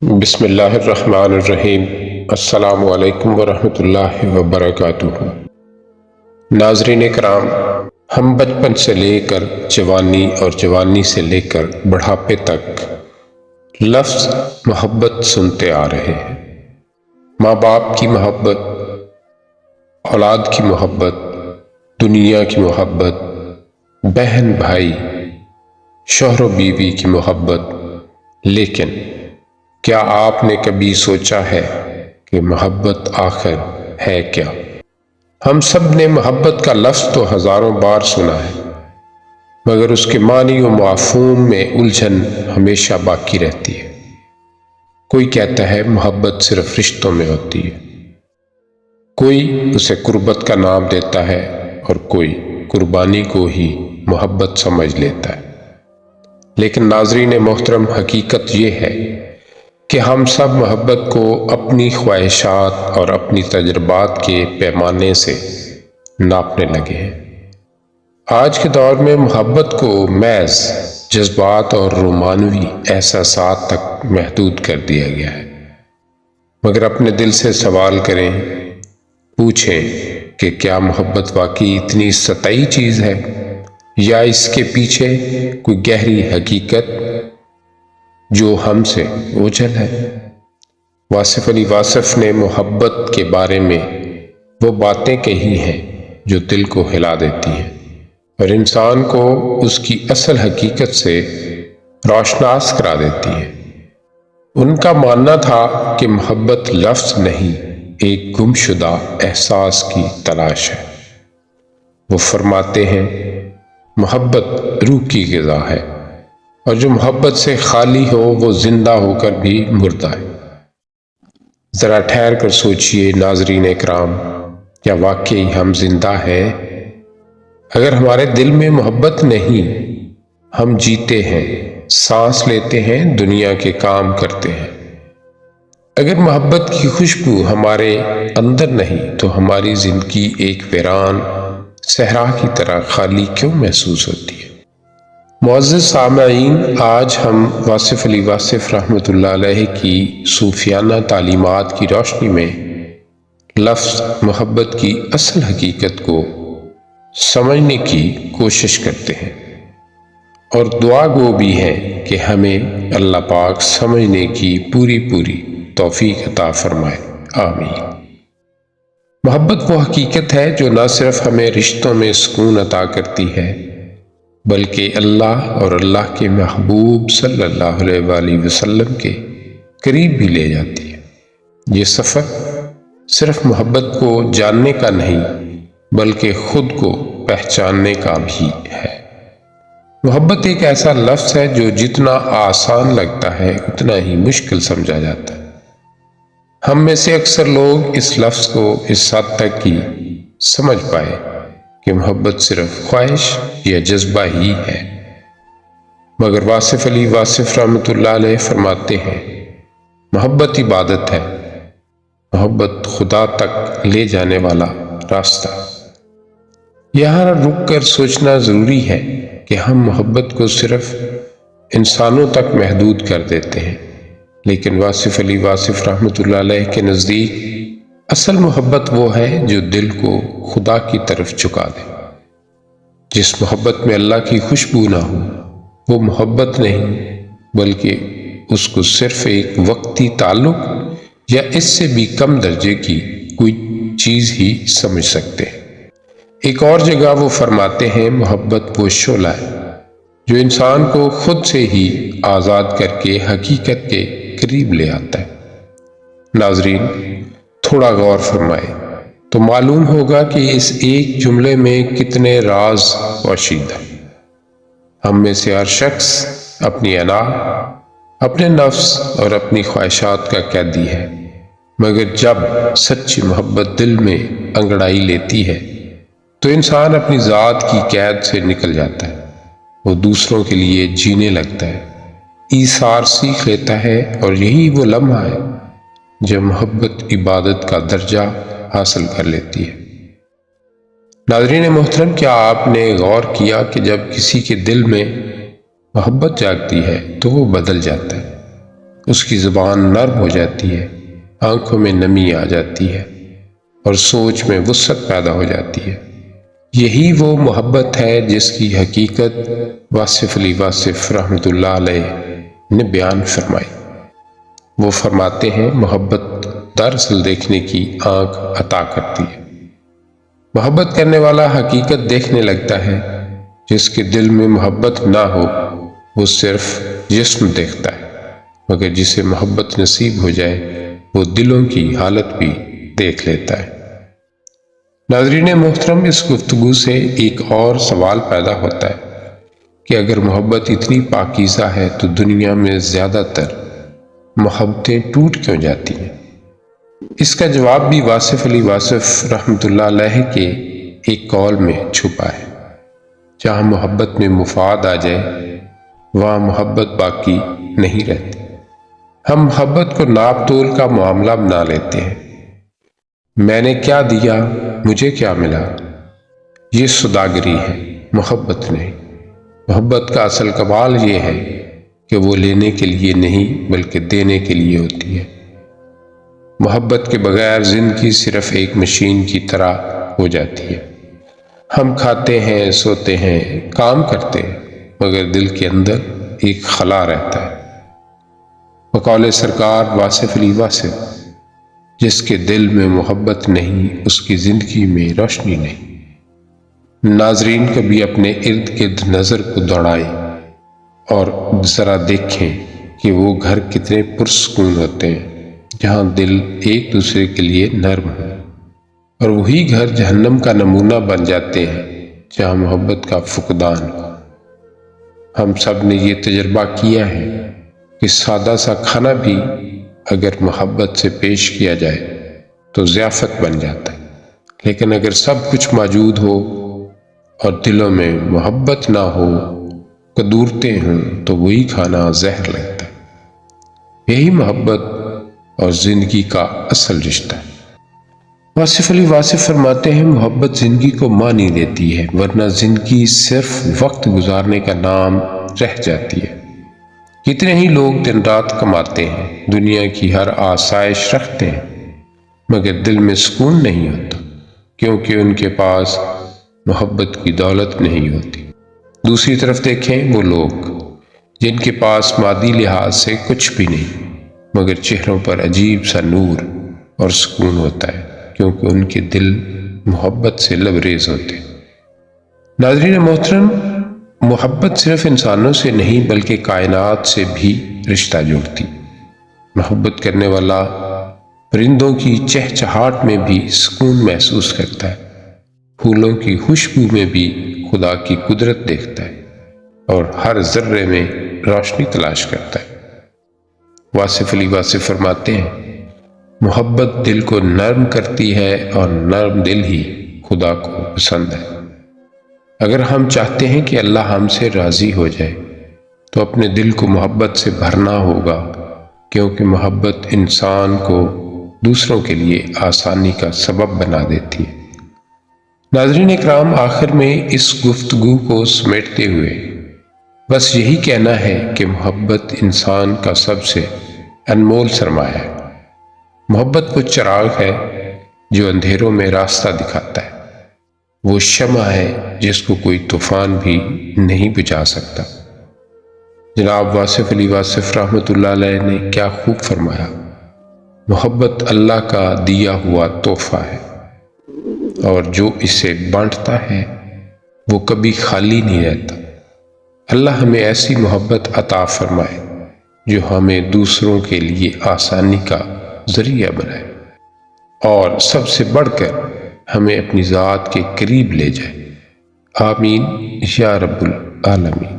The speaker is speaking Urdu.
بسم اللہ الرحمن الرحیم۔ السلام علیکم ورحمۃ اللہ وبرکاتہ۔ ناظرین کرام، ہم بچپن سے لے کر جوانی اور جوانی سے لے کر بڑھاپے تک لفظ محبت سنتے آ رہے ہیں۔ ماں باپ کی محبت، اولاد کی محبت، دنیا کی محبت، بہن بھائی، شوہر و بیوی کی محبت، لیکن کیا آپ نے کبھی سوچا ہے کہ محبت آخر ہے کیا؟ ہم سب نے محبت کا لفظ تو ہزاروں بار سنا ہے، مگر اس کے معنی و مفہوم میں الجھن ہمیشہ باقی رہتی ہے۔ کوئی کہتا ہے محبت صرف رشتوں میں ہوتی ہے، کوئی اسے قربت کا نام دیتا ہے اور کوئی قربانی کو ہی محبت سمجھ لیتا ہے۔ لیکن ناظرین محترم، حقیقت یہ ہے کہ ہم سب محبت کو اپنی خواہشات اور اپنی تجربات کے پیمانے سے ناپنے لگے ہیں۔ آج کے دور میں محبت کو محض جذبات اور رومانوی احساسات تک محدود کر دیا گیا ہے، مگر اپنے دل سے سوال کریں، پوچھیں کہ کیا محبت واقعی اتنی سطحی چیز ہے، یا اس کے پیچھے کوئی گہری حقیقت جو ہم سے اوجھل ہے؟ واصف علی واصف نے محبت کے بارے میں وہ باتیں کہی ہیں جو دل کو ہلا دیتی ہیں اور انسان کو اس کی اصل حقیقت سے روشناس کرا دیتی ہیں۔ ان کا ماننا تھا کہ محبت لفظ نہیں، ایک گمشدہ احساس کی تلاش ہے۔ وہ فرماتے ہیں، محبت روح کی غذا ہے، اور جو محبت سے خالی ہو وہ زندہ ہو کر بھی مردہ ہے۔ ذرا ٹھہر کر سوچئے ناظرین اکرام، کیا واقعی ہم زندہ ہیں؟ اگر ہمارے دل میں محبت نہیں، ہم جیتے ہیں، سانس لیتے ہیں، دنیا کے کام کرتے ہیں۔ اگر محبت کی خوشبو ہمارے اندر نہیں تو ہماری زندگی ایک ویران صحرا کی طرح خالی کیوں محسوس ہوتی ہے؟ معزز سامعین، آج ہم واصف علی واصف رحمۃ اللہ علیہ کی صوفیانہ تعلیمات کی روشنی میں لفظ محبت کی اصل حقیقت کو سمجھنے کی کوشش کرتے ہیں، اور دعا گو بھی ہیں کہ ہمیں اللہ پاک سمجھنے کی پوری توفیق عطا فرمائے، آمین۔ محبت وہ حقیقت ہے جو نہ صرف ہمیں رشتوں میں سکون عطا کرتی ہے، بلکہ اللہ اور اللہ کے محبوب صلی اللہ علیہ وآلہ وسلم کے قریب بھی لے جاتی ہے۔ یہ سفر صرف محبت کو جاننے کا نہیں، بلکہ خود کو پہچاننے کا بھی ہے۔ محبت ایک ایسا لفظ ہے جو جتنا آسان لگتا ہے اتنا ہی مشکل سمجھا جاتا ہے۔ ہم میں سے اکثر لوگ اس لفظ کو اس حد تک ہی سمجھ پائے کہ محبت صرف خواہش یا جذبہ ہی ہے، مگر واصف علی واصف رحمۃ اللہ علیہ فرماتے ہیں، محبت عبادت ہے، محبت خدا تک لے جانے والا راستہ۔ یہاں رک کر سوچنا ضروری ہے کہ ہم محبت کو صرف انسانوں تک محدود کر دیتے ہیں، لیکن واصف علی واصف رحمۃ اللہ علیہ کے نزدیک اصل محبت وہ ہے جو دل کو خدا کی طرف جھکا دے۔ جس محبت میں اللہ کی خوشبو نہ ہو وہ محبت نہیں، بلکہ اس کو صرف ایک وقتی تعلق یا اس سے بھی کم درجے کی کوئی چیز ہی سمجھ سکتے ہیں۔ ایک اور جگہ وہ فرماتے ہیں، محبت وہ شعلہ ہے جو انسان کو خود سے ہی آزاد کر کے حقیقت کے قریب لے آتا ہے۔ ناظرین، تھوڑا غور فرمائے تو معلوم ہوگا کہ اس ایک جملے میں کتنے راز پوشیدہ ہیں۔ ہم میں سے ہر شخص اپنی انا، اپنے نفس اور اپنی خواہشات کا قیدی ہے، مگر جب سچی محبت دل میں انگڑائی لیتی ہے تو انسان اپنی ذات کی قید سے نکل جاتا ہے، وہ دوسروں کے لیے جینے لگتا ہے، ایثار سیکھ لیتا ہے، اور یہی وہ لمحہ ہے جب محبت عبادت کا درجہ حاصل کر لیتی ہے۔ ناظرین محترم، کیا آپ نے غور کیا کہ جب کسی کے دل میں محبت جاگتی ہے تو وہ بدل جاتا ہے؟ اس کی زبان نرم ہو جاتی ہے، آنکھوں میں نمی آ جاتی ہے اور سوچ میں وسعت پیدا ہو جاتی ہے۔ یہی وہ محبت ہے جس کی حقیقت واصف علی واصف رحمۃ اللہ علیہ نے بیان فرمائی۔ وہ فرماتے ہیں محبت دراصل دیکھنے کی آنکھ عطا کرتی ہے۔ محبت کرنے والا حقیقت دیکھنے لگتا ہے، جس کے دل میں محبت نہ ہو وہ صرف جسم دیکھتا ہے، مگر جسے محبت نصیب ہو جائے وہ دلوں کی حالت بھی دیکھ لیتا ہے۔ ناظرین محترم، اس گفتگو سے ایک اور سوال پیدا ہوتا ہے کہ اگر محبت اتنی پاکیزہ ہے تو دنیا میں زیادہ تر محبتیں ٹوٹ کیوں جاتی ہیں؟ اس کا جواب بھی واصف علی واصف رحمۃ اللہ علیہ کے ایک قول میں چھپا ہے۔ جہاں محبت میں مفاد آ جائے وہاں محبت باقی نہیں رہتی۔ ہم محبت کو ناپ تول کا معاملہ بنا لیتے ہیں۔ میں نے کیا دیا، مجھے کیا ملا، یہ سوداگری ہے، محبت نہیں۔ محبت کا اصل کمال یہ ہے کہ وہ لینے کے لیے نہیں بلکہ دینے کے لیے ہوتی ہے۔ محبت کے بغیر زندگی صرف ایک مشین کی طرح ہو جاتی ہے۔ ہم کھاتے ہیں، سوتے ہیں، کام کرتے ہیں، مگر دل کے اندر ایک خلا رہتا ہے۔ بقول سرکار واصف علی واصف، جس کے دل میں محبت نہیں اس کی زندگی میں روشنی نہیں۔ ناظرین کبھی اپنے ارد گرد نظر کو دوڑائیں اور ذرا دیکھیں کہ وہ گھر کتنے پرسکون ہوتے ہیں جہاں دل ایک دوسرے کے لیے نرم ہو، اور وہی گھر جہنم کا نمونہ بن جاتے ہیں جہاں محبت کا فقدان ہو۔ ہم سب نے یہ تجربہ کیا ہے کہ سادہ سا کھانا بھی اگر محبت سے پیش کیا جائے تو ضیافت بن جاتا ہے، لیکن اگر سب کچھ موجود ہو اور دلوں میں محبت نہ ہو، قدورتیں ہوں، تو وہی کھانا زہر لگتا ہے۔ یہی محبت اور زندگی کا اصل رشتہ ہے۔ واصف علی واصف فرماتے ہیں محبت زندگی کو معنی دیتی ہے، ورنہ زندگی صرف وقت گزارنے کا نام رہ جاتی ہے۔ کتنے ہی لوگ دن رات کماتے ہیں، دنیا کی ہر آسائش رکھتے ہیں، مگر دل میں سکون نہیں ہوتا، کیونکہ ان کے پاس محبت کی دولت نہیں ہوتی۔ دوسری طرف دیکھیں وہ لوگ جن کے پاس مادی لحاظ سے کچھ بھی نہیں، مگر چہروں پر عجیب سا نور اور سکون ہوتا ہے، کیونکہ ان کے دل محبت سے لبریز ہوتے ہیں۔ ناظرین محترم، محبت صرف انسانوں سے نہیں بلکہ کائنات سے بھی رشتہ جوڑتی۔ محبت کرنے والا پرندوں کی چہچہاٹ میں بھی سکون محسوس کرتا ہے، پھولوں کی خوشبو میں بھی خدا کی قدرت دیکھتا ہے، اور ہر ذرے میں روشنی تلاش کرتا ہے۔ واصف علی واصف فرماتے ہیں محبت دل کو نرم کرتی ہے اور نرم دل ہی خدا کو پسند ہے۔ اگر ہم چاہتے ہیں کہ اللہ ہم سے راضی ہو جائے تو اپنے دل کو محبت سے بھرنا ہوگا، کیونکہ محبت انسان کو دوسروں کے لیے آسانی کا سبب بنا دیتی ہے۔ ناظرین اکرام، آخر میں اس گفتگو کو سمیٹتے ہوئے بس یہی کہنا ہے کہ محبت انسان کا سب سے انمول سرمایہ ہے۔ محبت وہ چراغ ہے جو اندھیروں میں راستہ دکھاتا ہے، وہ شمع ہے جس کو کوئی طوفان بھی نہیں بجھا سکتا۔ جناب واصف علی واصف رحمۃ اللہ علیہ نے کیا خوب فرمایا، محبت اللہ کا دیا ہوا تحفہ ہے، اور جو اسے بانٹتا ہے وہ کبھی خالی نہیں رہتا۔ اللہ ہمیں ایسی محبت عطا فرمائے جو ہمیں دوسروں کے لیے آسانی کا ذریعہ بنائے، اور سب سے بڑھ کر ہمیں اپنی ذات کے قریب لے جائے۔ آمین یا رب العالمین۔